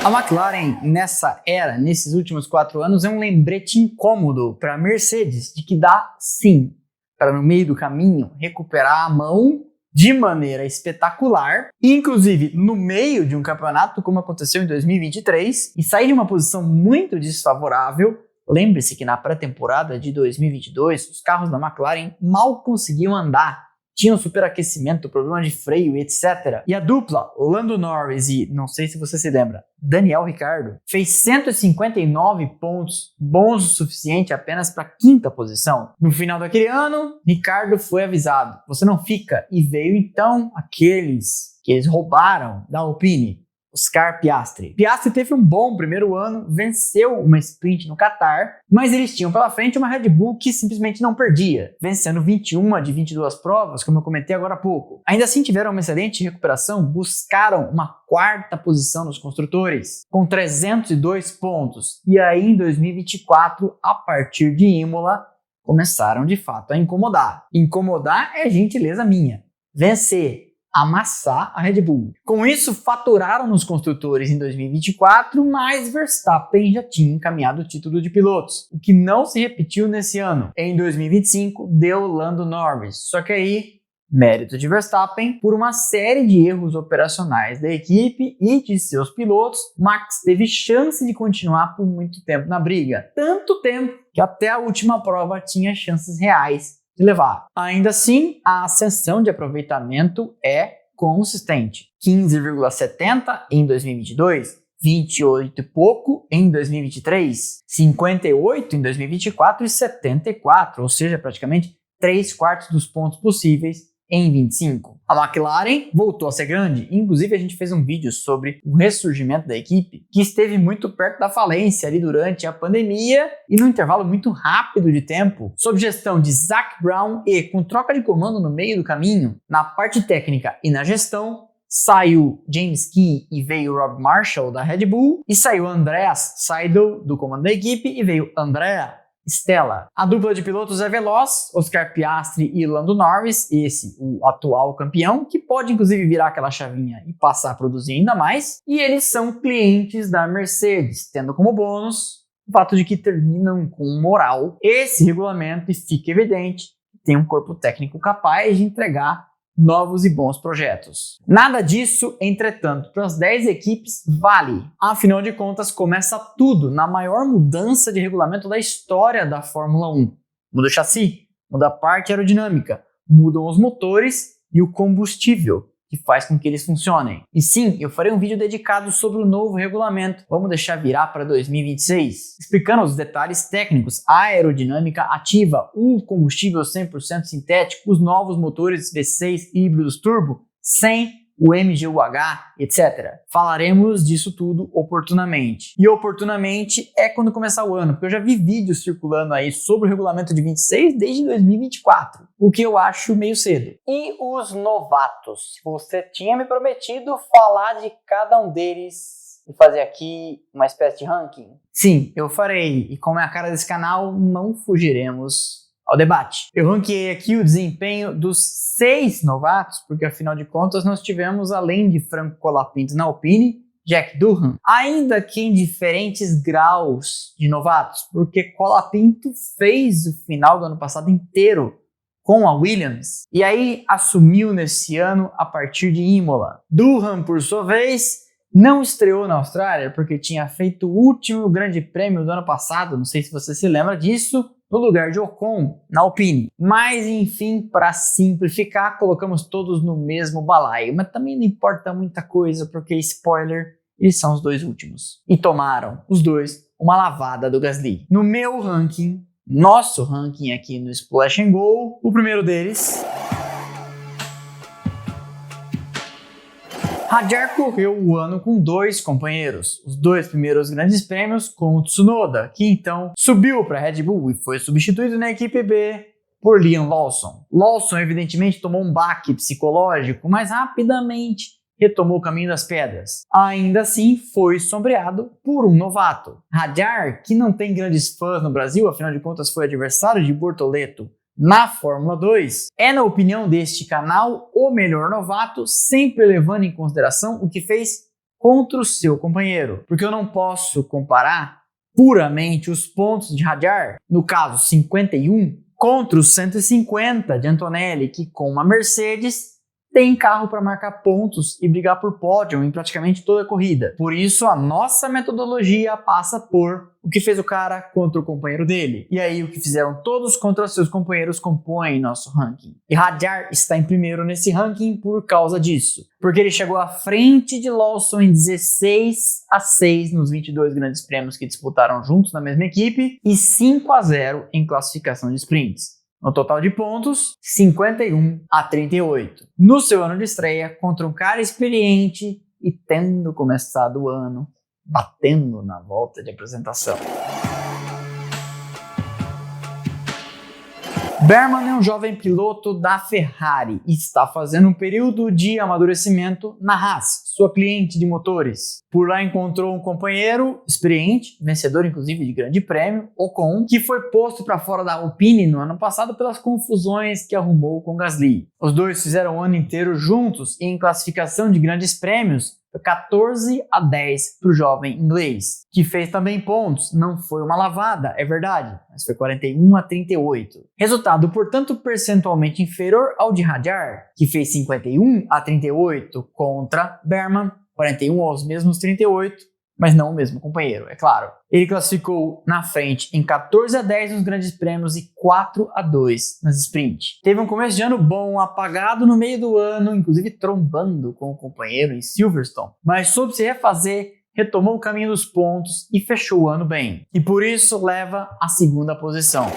A McLaren, nessa era, nesses últimos 4 anos, é um lembrete incômodo para a Mercedes de que dá, sim, para no meio do caminho recuperar a mão de maneira espetacular, inclusive no meio de um campeonato como aconteceu em 2023, e sair de uma posição muito desfavorável. Lembre-se que na pré-temporada de 2022, os carros da McLaren mal conseguiam andar, tinham superaquecimento, problema de freio, etc. E a dupla, Lando Norris e, não sei se você se lembra, Daniel Ricciardo, fez 159 pontos, bons o suficiente apenas para a 5ª posição. No final daquele ano, Ricciardo foi avisado, você não fica, e veio então aqueles que eles roubaram da Alpine, Oscar Piastri. Piastri teve um bom primeiro ano, venceu uma sprint no Qatar, mas eles tinham pela frente uma Red Bull que simplesmente não perdia, vencendo 21 de 22 provas, como eu comentei agora há pouco. Ainda assim tiveram uma excelente recuperação, buscaram uma 4ª posição nos construtores, com 302 pontos. E aí em 2024, a partir de Imola, começaram de fato a incomodar. Incomodar é gentileza minha. Vencer, amassar a Red Bull. Com isso, faturaram nos construtores em 2024, mas Verstappen já tinha encaminhado o título de pilotos, o que não se repetiu nesse ano. Em 2025, deu Lando Norris, só que aí, mérito de Verstappen, por uma série de erros operacionais da equipe e de seus pilotos, Max teve chance de continuar por muito tempo na briga. Tanto tempo que até a última prova tinha chances reais de levar. Ainda assim, a ascensão de aproveitamento é consistente. 15,70 em 2022, 28 e pouco em 2023, 58 em 2024 e 74, ou seja, praticamente 3/4 dos pontos possíveis em 25. A McLaren voltou a ser grande, inclusive a gente fez um vídeo sobre o ressurgimento da equipe, que esteve muito perto da falência ali durante a pandemia e num intervalo muito rápido de tempo, sob gestão de Zac Brown e com troca de comando no meio do caminho, na parte técnica e na gestão, saiu James Key e veio Rob Marshall da Red Bull, e saiu Andreas Seidel do comando da equipe e veio Andrea Stella. A dupla de pilotos é veloz, Oscar Piastri e Lando Norris, esse o atual campeão, que pode inclusive virar aquela chavinha e passar a produzir ainda mais, e eles são clientes da Mercedes, tendo como bônus o fato de que terminam com moral esse regulamento e fica evidente que tem um corpo técnico capaz de entregar novos e bons projetos. Nada disso, entretanto, para as 10 equipes vale. Afinal de contas, começa tudo na maior mudança de regulamento da história da Fórmula 1. Muda o chassi, muda a parte aerodinâmica, mudam os motores e o combustível, que faz com que eles funcionem. E sim, eu farei um vídeo dedicado sobre o novo regulamento. Vamos deixar virar para 2026, explicando os detalhes técnicos, a aerodinâmica ativa, o combustível 100% sintético, os novos motores V6 híbridos turbo, sem o MGUH, etc. Falaremos disso tudo oportunamente. E oportunamente é quando começar o ano, porque eu já vi vídeos circulando aí sobre o regulamento de 26 desde 2024, o que eu acho meio cedo. E os novatos? Você tinha me prometido falar de cada um deles e fazer aqui uma espécie de ranking? Sim, eu farei. E como é a cara desse canal, não fugiremos ao debate. Eu ranqueei aqui o desempenho dos 6 novatos, porque afinal de contas nós tivemos, além de Franco Colapinto na Alpine, Jack Durham, ainda que em diferentes graus de novatos, porque Colapinto fez o final do ano passado inteiro com a Williams, e aí assumiu nesse ano a partir de Imola. Durham, por sua vez, não estreou na Austrália, porque tinha feito o último grande prêmio do ano passado, não sei se você se lembra disso, no lugar de Ocon, na Alpine. Mas, enfim, para simplificar, colocamos todos no mesmo balaio. Mas também não importa muita coisa, porque, spoiler, eles são os 2 últimos. E tomaram, os 2, uma lavada do Gasly. No meu ranking, nosso ranking aqui no Splash and Go, o primeiro deles... Hadjar correu o ano com 2 companheiros, os 2 primeiros grandes prêmios com o Tsunoda, que então subiu para a Red Bull e foi substituído na equipe B por Liam Lawson. Lawson evidentemente tomou um baque psicológico, mas rapidamente retomou o caminho das pedras. Ainda assim, foi sombreado por um novato. Hadjar, que não tem grandes fãs no Brasil, afinal de contas foi adversário de Bortoleto na Fórmula 2, é, na opinião deste canal, o melhor novato, sempre levando em consideração o que fez contra o seu companheiro. Porque eu não posso comparar puramente os pontos de Hadjar, no caso 51, contra os 150 de Antonelli, que com uma Mercedes tem carro para marcar pontos e brigar por pódio em praticamente toda a corrida. Por isso, a nossa metodologia passa por o que fez o cara contra o companheiro dele. E aí, o que fizeram todos contra seus companheiros compõem nosso ranking. E Hadjar está em primeiro nesse ranking por causa disso. Porque ele chegou à frente de Lawson em 16-6 nos 22 grandes prêmios que disputaram juntos na mesma equipe e 5-0 em classificação de sprints. No total de pontos, 51-38. No seu ano de estreia, contra um cara experiente e tendo começado o ano batendo na volta de apresentação. Berman é um jovem piloto da Ferrari e está fazendo um período de amadurecimento na Haas, sua cliente de motores. Por lá encontrou um companheiro experiente, vencedor inclusive de grande prêmio, Ocon, que foi posto para fora da Alpine no ano passado pelas confusões que arrumou com Gasly. Os dois fizeram o ano inteiro juntos e em classificação de grandes prêmios, 14-10 para o jovem inglês, que fez também pontos. Não foi uma lavada, é verdade, mas foi 41-38. Resultado, portanto, percentualmente inferior ao de Hadjar, que fez 51-38 contra Berman, 41 aos mesmos 38, mas não o mesmo companheiro, é claro. Ele classificou na frente em 14-10 nos grandes prêmios e 4-2 nas sprint. Teve um começo de ano bom, apagado no meio do ano, inclusive trombando com o companheiro em Silverstone, mas soube se refazer, retomou o caminho dos pontos e fechou o ano bem. E por isso leva a segunda posição.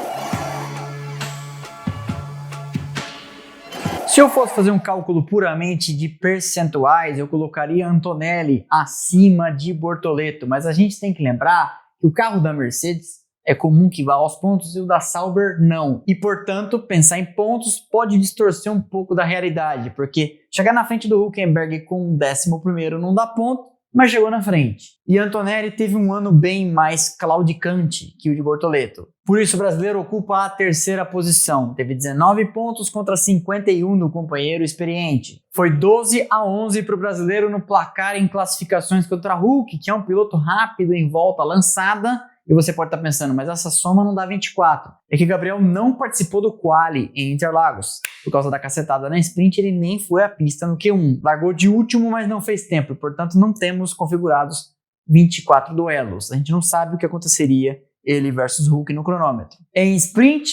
Se eu fosse fazer um cálculo puramente de percentuais, eu colocaria Antonelli acima de Bortoleto, mas a gente tem que lembrar que o carro da Mercedes é comum que vá aos pontos e o da Sauber não. E, portanto, pensar em pontos pode distorcer um pouco da realidade, porque chegar na frente do Hülkenberg com um 11º não dá ponto, mas chegou na frente. E Antonelli teve um ano bem mais claudicante que o de Bortoleto. Por isso o brasileiro ocupa a terceira posição. Teve 19 pontos contra 51 do companheiro experiente. Foi 12-11 para o brasileiro no placar em classificações contra Hulk, que é um piloto rápido em volta lançada. E você pode estar pensando, mas essa soma não dá 24. É que Gabriel não participou do quali em Interlagos. Por causa da cacetada na sprint, ele nem foi à pista no Q1. Largou de último, mas não fez tempo. E, portanto, não temos configurados 24 duelos. A gente não sabe o que aconteceria ele versus Hulk no cronômetro. Em sprint,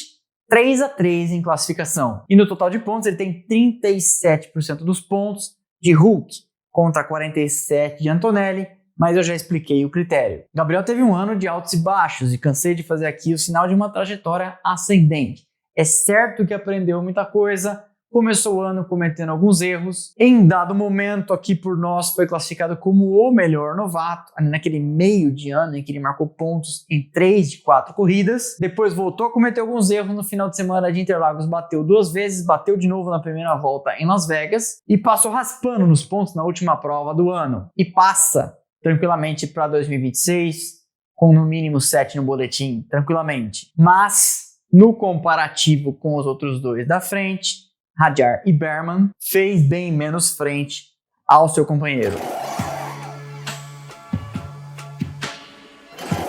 3-3 em classificação. E no total de pontos, ele tem 37% dos pontos de Hulk contra 47% de Antonelli. Mas eu já expliquei o critério. Gabriel teve um ano de altos e baixos e cansei de fazer aqui o sinal de uma trajetória ascendente. É certo que aprendeu muita coisa, começou o ano cometendo alguns erros. Em dado momento, aqui por nós, foi classificado como o melhor novato, ali naquele meio de ano em que ele marcou pontos em 3 de 4 corridas. Depois voltou a cometer alguns erros no final de semana de Interlagos, bateu 2 vezes, bateu de novo na primeira volta em Las Vegas e passou raspando nos pontos na última prova do ano. E passa tranquilamente para 2026, com no mínimo 7 no boletim, tranquilamente. Mas, no comparativo com os outros dois da frente, Hadjar e Bearman, fez bem menos frente ao seu companheiro.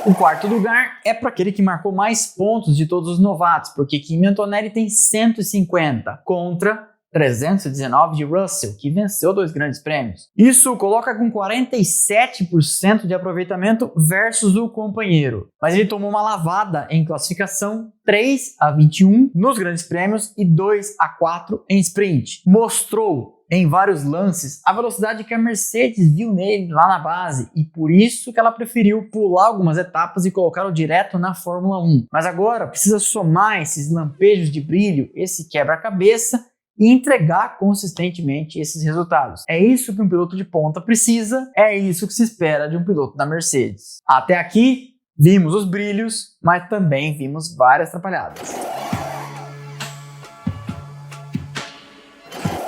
O quarto lugar é para aquele que marcou mais pontos de todos os novatos, porque Kimi Antonelli tem 150 contra 319 de Russell, que venceu 2 grandes prêmios. Isso o coloca com 47% de aproveitamento versus o companheiro. Mas ele tomou uma lavada em classificação, 3-21 nos grandes prêmios e 2-4 em sprint. Mostrou em vários lances a velocidade que a Mercedes viu nele lá na base e por isso que ela preferiu pular algumas etapas e colocá-lo direto na Fórmula 1. Mas agora precisa somar esses lampejos de brilho, esse quebra-cabeça e entregar consistentemente esses resultados. É isso que um piloto de ponta precisa, é isso que se espera de um piloto da Mercedes. Até aqui, vimos os brilhos, mas também vimos várias atrapalhadas.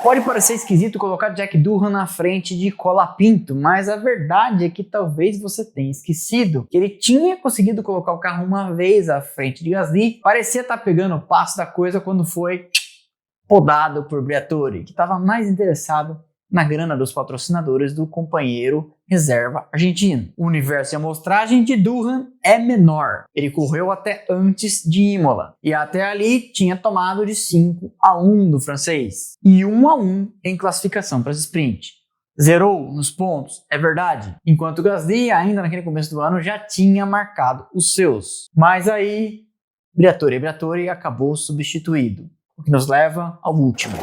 Pode parecer esquisito colocar Jack Doohan na frente de Colapinto, mas a verdade é que talvez você tenha esquecido que ele tinha conseguido colocar o carro uma vez à frente de Gasly, parecia estar pegando o passo da coisa quando foi podado por Briatore, que estava mais interessado na grana dos patrocinadores do companheiro reserva argentino. O universo de amostragem de Doohan é menor. Ele correu até antes de Imola e até ali tinha tomado de 5-1 do francês e 1-1 em classificação para as sprint. Zerou nos pontos, é verdade, enquanto Gasly ainda naquele começo do ano já tinha marcado os seus. Mas aí Briatore acabou substituído, o que nos leva ao último.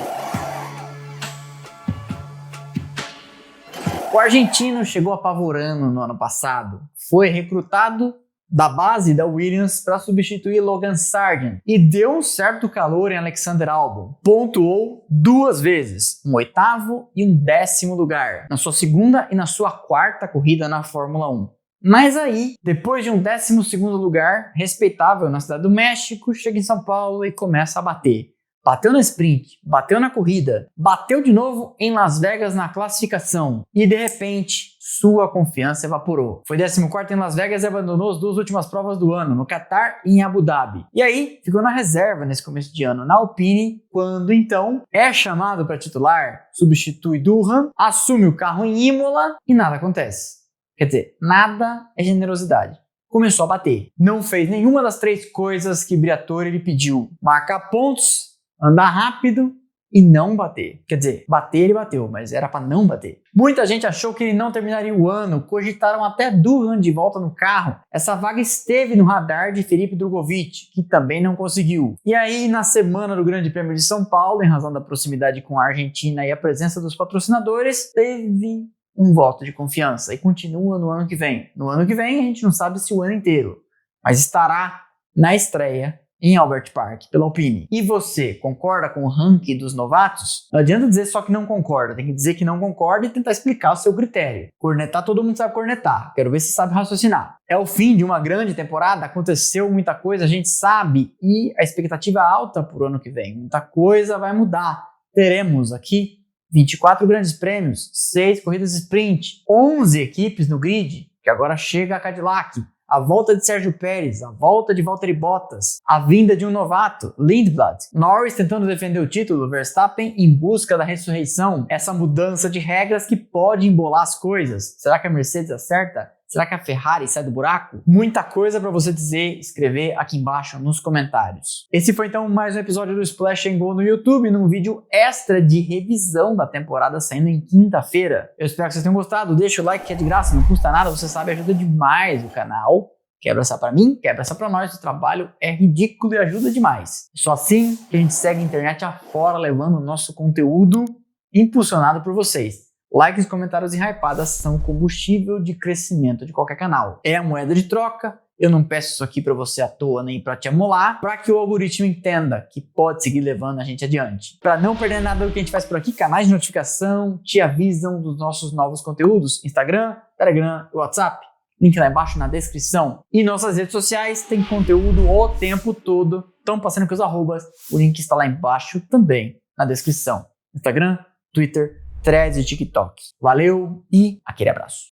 O argentino chegou apavorando no ano passado. Foi recrutado da base da Williams para substituir Logan Sargent e deu um certo calor em Alexander Albon. Pontuou 2 vezes, um 8º e um 10º lugar, na sua segunda e na sua 4ª corrida na Fórmula 1. Mas aí, depois de um 12º lugar, respeitável na Cidade do México, chega em São Paulo e começa a bater. Bateu na sprint, bateu na corrida, bateu de novo em Las Vegas na classificação e de repente sua confiança evaporou. Foi 14º em Las Vegas e abandonou as 2 últimas provas do ano, no Qatar e em Abu Dhabi. E aí ficou na reserva nesse começo de ano na Alpine, quando então é chamado para titular, substitui Doohan, assume o carro em Imola e nada acontece. Quer dizer, nada é generosidade. Começou a bater. Não fez nenhuma das 3 coisas que Briatore lhe pediu. Marcar pontos, andar rápido e não bater. Quer dizer, bater ele bateu, mas era para não bater. Muita gente achou que ele não terminaria o ano, cogitaram até Doohan de volta no carro. Essa vaga esteve no radar de Felipe Drugovich, que também não conseguiu. E aí, na semana do Grande Prêmio de São Paulo, em razão da proximidade com a Argentina e a presença dos patrocinadores, teve um voto de confiança e continua no ano que vem. No ano que vem, a gente não sabe se o ano inteiro, mas estará na estreia em Albert Park, pela Alpine. E você, concorda com o ranking dos novatos? Não adianta dizer só que não concorda, tem que dizer que não concorda e tentar explicar o seu critério. Cornetar, todo mundo sabe cornetar, quero ver se sabe raciocinar. É o fim de uma grande temporada, aconteceu muita coisa, a gente sabe, e a expectativa é alta para o ano que vem. Muita coisa vai mudar. Teremos aqui 24 grandes prêmios, 6 corridas sprint, 11 equipes no grid, que agora chega a Cadillac, a volta de Sérgio Pérez, a volta de Valtteri Bottas, a vinda de um novato, Lindblad, Norris tentando defender o título, Verstappen em busca da ressurreição, essa mudança de regras que pode embolar as coisas. Será que a Mercedes acerta? Será que a Ferrari sai do buraco? Muita coisa para você dizer, escrever aqui embaixo nos comentários. Esse foi então mais um episódio do Splash and Go no YouTube, num vídeo extra de revisão da temporada saindo em quinta-feira. Eu espero que vocês tenham gostado, deixa o like que é de graça, não custa nada, você sabe, ajuda demais o canal. Quer abraçar para mim? Quer abraçar para nós? O trabalho é ridículo e ajuda demais. Só assim que a gente segue a internet afora levando o nosso conteúdo impulsionado por vocês. Likes, comentários e hypadas são combustível de crescimento de qualquer canal. É a moeda de troca Eu não peço isso aqui para você à toa nem para te amolar, para que o algoritmo entenda que pode seguir levando a gente adiante. Para não perder nada do que a gente faz por aqui, canais de notificação te avisam dos nossos novos conteúdos, Instagram, Telegram e WhatsApp. Link lá embaixo na descrição. E nossas redes sociais tem conteúdo o tempo todo. Estão passando com os arrobas. O link está lá embaixo também na descrição. Instagram, Twitter, Threads e TikTok. Valeu e aquele abraço.